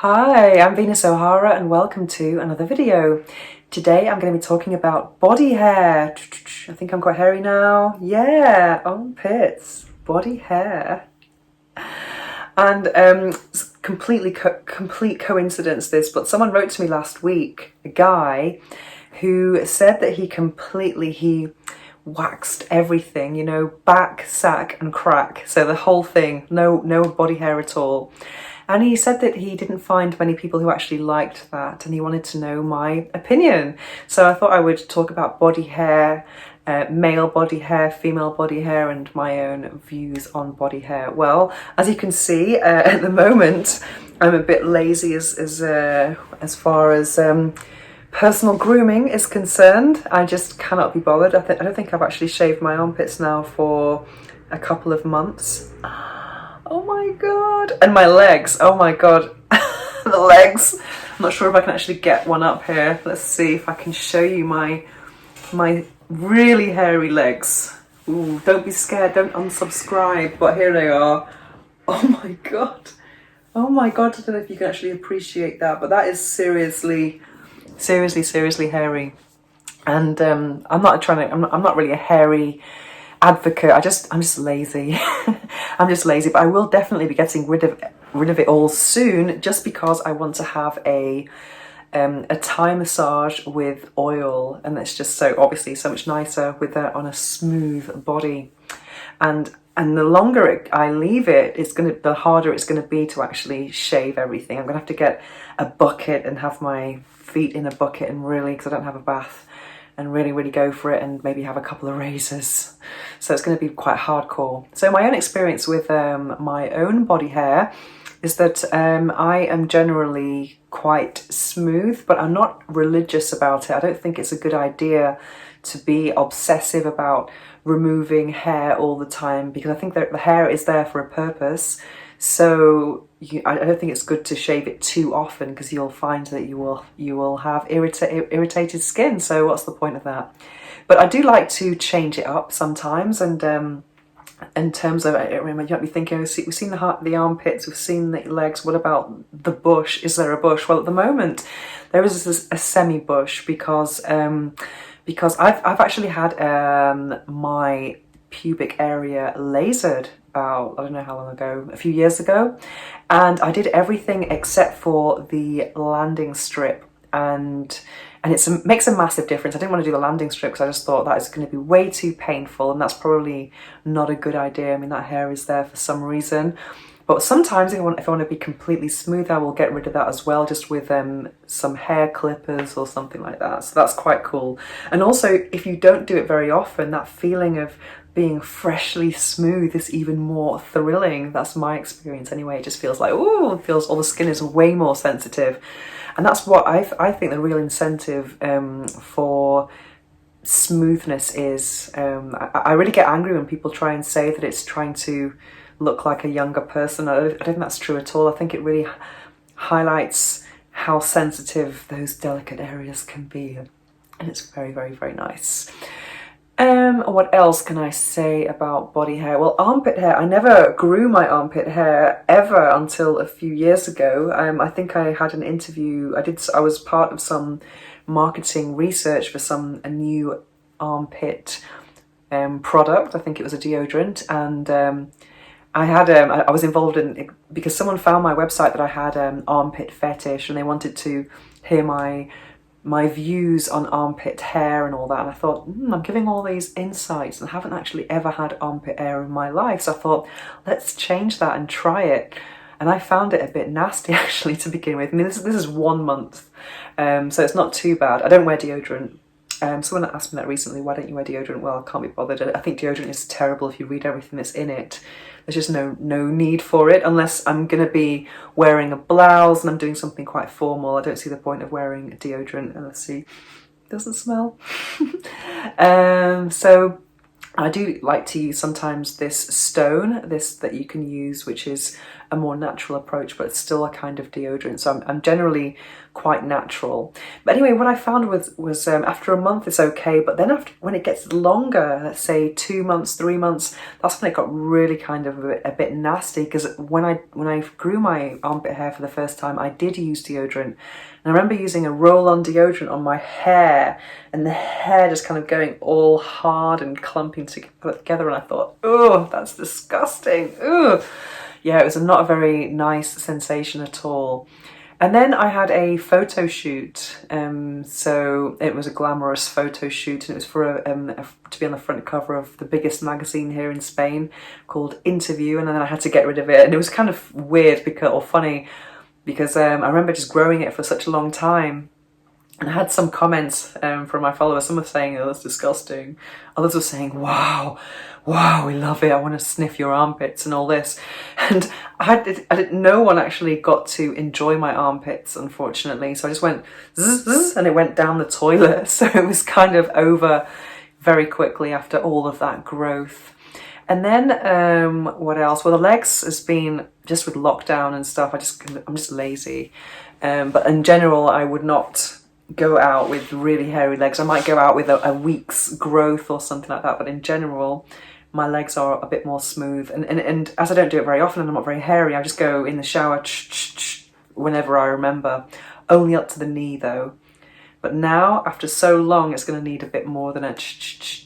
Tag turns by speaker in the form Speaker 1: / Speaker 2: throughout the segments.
Speaker 1: Hi, I'm Venus O'Hara and welcome to another video. Today I'm going to be talking about body hair. I think I'm quite hairy now. Yeah, armpits, body hair. And it's complete coincidence this, but someone wrote to me last week, a guy, who said that he waxed everything, you know, back, sack and crack. So the whole thing, no body hair at all. And he said that he didn't find many people who actually liked that, and he wanted to know my opinion. So I thought I would talk about body hair, male body hair, female body hair, and my own views on body hair. Well, as you can see, at the moment, I'm a bit lazy as far as personal grooming is concerned. I just cannot be bothered. I don't think I've actually shaved my armpits now for a couple of months. Oh my god. And my legs, oh my god. The legs. I'm not sure if I can actually get one up here. Let's see if I can show you my really hairy legs. Ooh, don't be scared, don't unsubscribe, but here they are. Oh my god. Oh my god, I don't know if you can actually appreciate that, but that is seriously hairy. And I'm not really a hairy advocate. I'm just lazy. I'm just lazy, but I will definitely be getting rid of it all soon, just because I want to have a Thai massage with oil, and it's just so obviously so much nicer with that on a smooth body. And the longer I leave it, the harder it's gonna be to actually shave everything. I'm gonna have to get a bucket and have my feet in a bucket and really, because I don't have a bath, and really go for it, and maybe have a couple of razors. So it's going to be quite hardcore. So my own experience with my own body hair is that I am generally quite smooth, but I'm not religious about it. I don't think it's a good idea to be obsessive about removing hair all the time, because I think that the hair is there for a purpose. So I don't think it's good to shave it too often, because you'll find that you will have irritated skin. So what's the point of that? But I do like to change it up sometimes. And in terms of, I mean, you might be thinking, we've seen the armpits, we've seen the legs. What about the bush? Is there a bush? Well, at the moment there is a semi bush, because I've actually had my pubic area lasered about, I don't know how long ago, a few years ago, and I did everything except for the landing strip, and it makes a massive difference. I didn't want to do the landing strip because I just thought that is going to be way too painful, and that's probably not a good idea. I mean, that hair is there for some reason. But sometimes if I want to be completely smooth, I will get rid of that as well, just with some hair clippers or something like that. So that's quite cool. And also, if you don't do it very often, that feeling of being freshly smooth is even more thrilling. That's my experience anyway. It just feels like, ooh, it feels all the skin is way more sensitive. And that's what I think the real incentive for smoothness is. I really get angry when people try and say that it's trying to look like a younger person. I don't think that's true at all. I think it really highlights how sensitive those delicate areas can be, and it's very nice. What else can I say about body hair? Well, armpit hair, I never grew my armpit hair ever until a few years ago. I think I had an interview, I was part of some marketing research for a new armpit product. I think it was a deodorant, and I was involved in, because someone found my website that I had armpit fetish, and they wanted to hear my views on armpit hair and all that. And I thought, I'm giving all these insights and haven't actually ever had armpit hair in my life. So I thought, let's change that and try it. And I found it a bit nasty actually to begin with. I mean, this is 1 month, so it's not too bad. I don't wear deodorant. Someone asked me that recently, why don't you wear deodorant? Well, I can't be bothered. I think deodorant is terrible if you read everything that's in it. There's just no need for it, unless I'm going to be wearing a blouse and I'm doing something quite formal. I don't see the point of wearing a deodorant. And let's see, it doesn't smell. So I do like to use sometimes this stone, that you can use, which is a more natural approach, but it's still a kind of deodorant. So I'm generally quite natural. But anyway, what I found was after a month it's okay, but then when it gets longer, let's say 2 months, 3 months, that's when it got really kind of a bit nasty. Because when I grew my armpit hair for the first time, I did use deodorant. And I remember using a roll-on deodorant on my hair, and the hair just kind of going all hard and clumping together, and I thought, oh, that's disgusting. Ugh. Yeah, it was not a very nice sensation at all. And then I had a photo shoot, so it was a glamorous photo shoot, and it was for to be on the front cover of the biggest magazine here in Spain called Interview, and then I had to get rid of it, and it was kind of weird or funny because I remember just growing it for such a long time. And I had some comments from my followers. Some were saying, oh, that's disgusting. Others were saying, wow, we love it. I want to sniff your armpits and all this. And no one actually got to enjoy my armpits, unfortunately. So I just went zzz, zzz, and it went down the toilet. So it was kind of over very quickly after all of that growth. And then what else? Well, the legs has been just with lockdown and stuff. I'm just lazy. But in general, I would not go out with really hairy legs. I might go out with a week's growth or something like that, but in general my legs are a bit more smooth, and as I don't do it very often and I'm not very hairy, I just go in the shower whenever I remember, only up to the knee though. But now, after so long, it's going to need a bit more than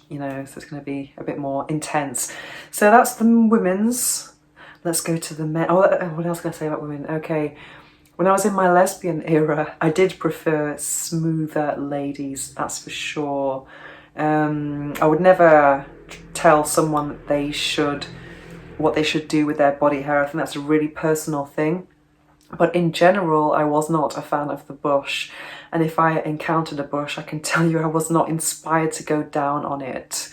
Speaker 1: you know, so it's going to be a bit more intense. So that's the women's. Let's go to the men. Oh, what else can I say about women? Okay. When I was in my lesbian era, I did prefer smoother ladies, that's for sure. I would never tell someone that what they should do with their body hair. I think that's a really personal thing. But in general, I was not a fan of the bush. And if I encountered a bush, I can tell you I was not inspired to go down on it.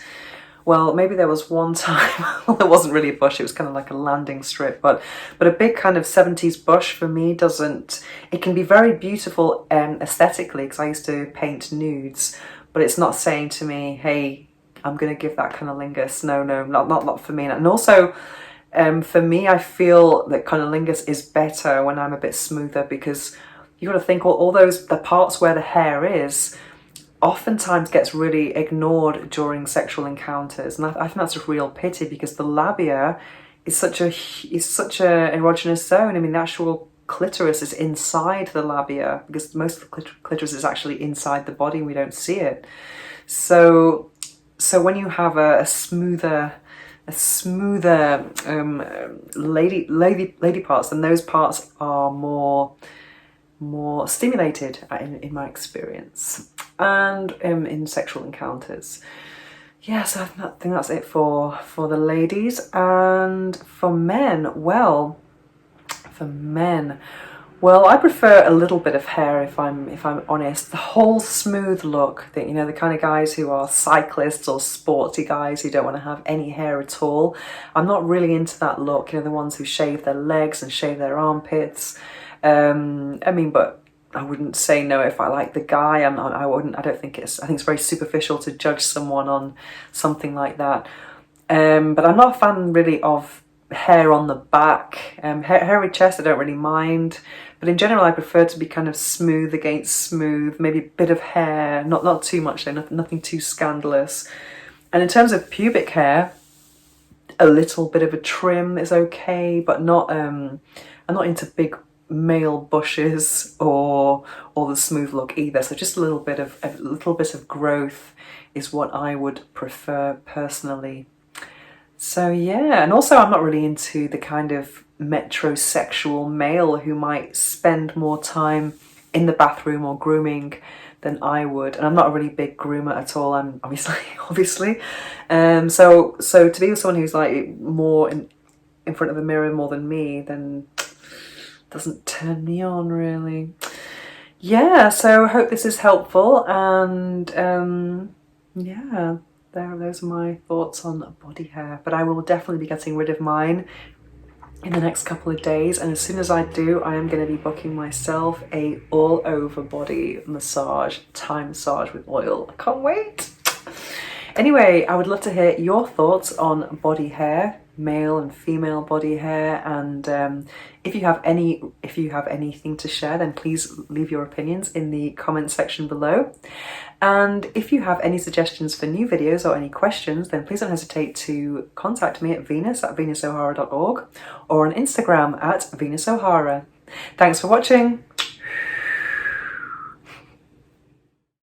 Speaker 1: Well, maybe there was one time, well, it wasn't really a bush, it was kind of like a landing strip, but a big kind of 70s bush for me it can be very beautiful aesthetically, because I used to paint nudes, but it's not saying to me, hey, I'm going to give that cunnilingus. No, not for me. And also, for me, I feel that cunnilingus is better when I'm a bit smoother, because you got to think the parts where the hair is, oftentimes gets really ignored during sexual encounters, and I think that's a real pity, because the labia is such a erogenous zone. I mean, the actual clitoris is inside the labia, because most of the clitoris is actually inside the body and we don't see it. So when you have a smoother lady parts, then those parts are more stimulated in my experience, and in sexual encounters. Yeah, so I think that's it for the ladies. And for men, well, I prefer a little bit of hair, if I'm honest. The whole smooth look, that, you know, the kind of guys who are cyclists or sporty guys who don't want to have any hair at all. I'm not really into that look. You know, the ones who shave their legs and shave their armpits. I mean, but I wouldn't say no if I like the guy. I think it's very superficial to judge someone on something like that. But I'm not a fan really of hair on the back. Hairy chest I don't really mind, but in general I prefer to be kind of smooth against smooth, maybe a bit of hair, not too much though, nothing too scandalous. And in terms of pubic hair, a little bit of a trim is okay, but not I'm not into big male bushes or the smooth look either. So just a little bit of growth is what I would prefer personally. So yeah, and also I'm not really into the kind of metrosexual male who might spend more time in the bathroom or grooming than I would, and I'm not a really big groomer at all. I'm obviously. So to be with someone who's like more in front of the mirror more than me, then doesn't turn me on really. Yeah, so I hope this is helpful, and yeah, those are my thoughts on body hair. But I will definitely be getting rid of mine in the next couple of days, and as soon as I do, I am going to be booking myself a all over body massage, Thai massage with oil. I can't wait. Anyway, I would love to hear your thoughts on body hair. male and female body hair, and if you have anything to share, then please leave your opinions in the comment section below. And if you have any suggestions for new videos or any questions, then please don't hesitate to contact me at venus@venusohara.org or on Instagram at venusohara. Thanks for watching.